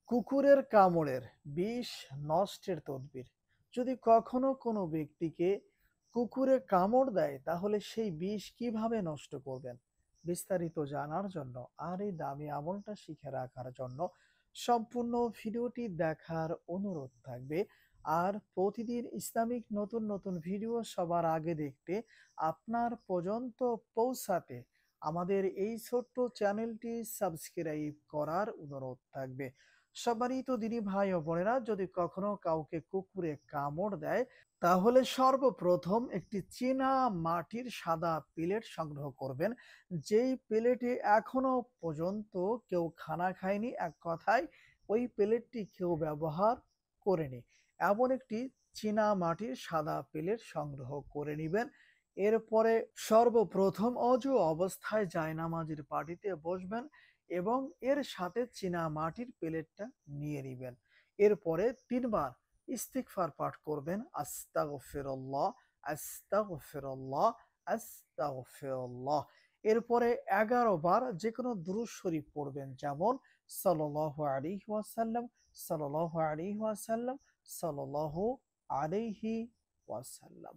কুকুরের কামড়ের বিষ নষ্টের তদবির। যদি কখনো কোনো ব্যক্তিকে কুকুরে কামড় দেয় তাহলে সেই বিষ কিভাবে নষ্ট করবেন? বিস্তারিত জানার জন্য আর এই দামি আমলটা শিখে রাখার জন্য সম্পূর্ণ ভিডিওটি দেখার অনুরোধ থাকবে। আর প্রতিদিন ইসলামিক নতুন নতুন ভিডিও সবার আগে দেখতে আপনার পর্যন্ত পৌঁছাতে আমাদের এই ছোট্ট চ্যানেলটি সাবস্ক্রাইব করার অনুরোধ থাকবে। সম্মানিত দিনী ভাই ও বোনেরা, যদি কখনো কাউকে কুকুরে কামড় দেয় তাহলে সর্বপ্রথম একটি চীনা মাটির সাদা প্লেট সংগ্রহ করবেন। যেই প্লেটে এখনো পর্যন্ত কেউ খানা খায়নি, এক কথায় ওই প্লেটটি কেউ ব্যবহার করেনি, এমন একটি চীনা মাটির সাদা প্লেট সংগ্রহ করে নেবেন। এরপরে সর্বপ্রথম অজু অবস্থায় জায়নামাজের পাটিতে বসবেন এবং এর সাথে চীনা মাটির প্লেটটা নিয়ে নিবেন। এরপরে ৩ বার ইস্তিগফার পাঠ করবেন। আস্তাগফিরুল্লাহ, আস্তাগফিরুল্লাহ, আস্তাগফিরুল্লাহ। এরপরে ১১ বার যেকোনো দুরূদ শরীফ পড়বেন, যেমন সাল্লাল্লাহু আলাইহি ওয়াসাল্লাম, সাল্লাল্লাহু আলাইহি ওয়াসাল্লাম, সাল্লাল্লাহু আলাইহি ওয়াসাল্লাম।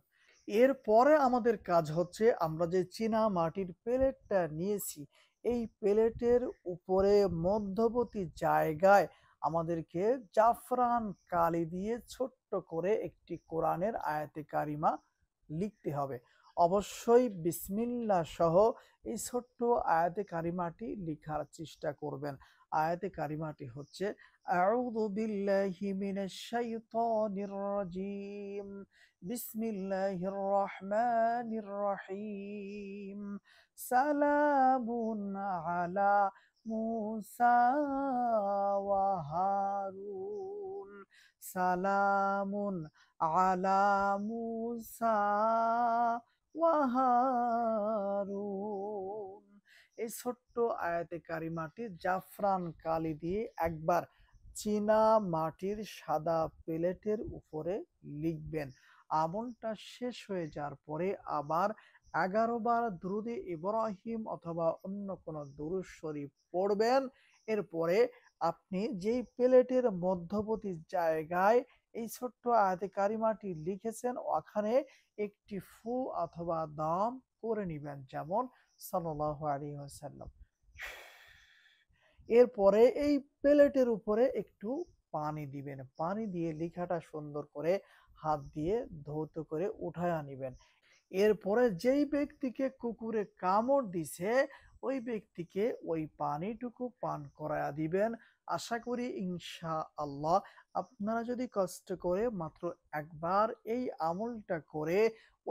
এরপরে আমাদের কাজ হচ্ছে, আমরা যে চীনা মাটির প্লেটটা নিয়েছি এই প্লেটের উপরে মধ্যবর্তী জায়গায় আমাদেরকে জাফরান কালি দিয়ে ছোট্ট করে একটি কোরআনের আয়াতে কারিমা লিখতে হবে। অবশ্যই বিসমিল্লাহ সহ এই ছোট্ট আয়াতে কারিমাটি লিখার চেষ্টা করবেন। আয়াতে কারিমাটি হচ্ছে, আউযু বিল্লাহি মিনাশ শাইতানির রাজিম, বিসমিল্লাহির রহমানির রহিম, সালামুন আলা মুসা ওয়া হারুন, সালামুন আলা মুসা ওয়া হারুন। এই ছোট্ট আয়াতে কারিমাটি জাফরান কালি দিয়ে একবার চীনা মাটির সাদা প্লেটের উপরে লিখবেন। আমলটা শেষ হয়ে যাওয়ার পরে আবার ১১ বার দুরুদে ইব্রাহিম অথবা অন্য কোনো দুরূদ শরীফ পড়বেন। এরপরে আপনি যেই প্লেটের মধ্যবর্তী জায়গায় এই ছোট্ট আয়াতে কারিমাটি লিখেছেন ওখানে একটি ফু অথবা দম করে নিবেন, যেমন সাল্লাল্লাহু আলাইহি ওয়াসাল্লাম। এরপরে এই প্লেটের উপরে একটু পানি দিবেন। পানি দিয়ে লেখাটা সুন্দর করে হাত দিয়ে ধৌত করে উঠায়া নিবেন। এরপরে যেই ব্যক্তিকে কুকুরে কামড় দিছে ওই ব্যক্তিকে ওই পানিটুকু পান করায়া দিবেন। আশা করি ইনশাআল্লাহ আপনারা যদি কষ্ট করে মাত্র একবার এই আমলটা করে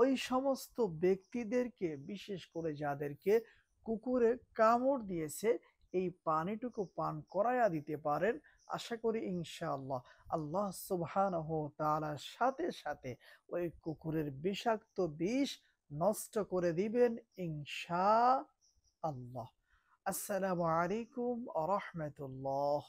ওই সমস্ত ব্যক্তিদেরকে, বিশেষ করে যাদেরকে কুকুরে কামড় দিয়েছে, এই পানিটুকু পান করায়া দিতে পারেন, আশা করি ইনশাআল্লাহ আল্লাহ সুবহানাহু ওয়া তাআলার সাথে সাথে ওই কুকুরের বিষাক্ত বিষ নষ্ট করে দিবেন ইনশাআল্লাহ। আসসালামু আলাইকুম ওয়া রাহমাতুল্লাহ।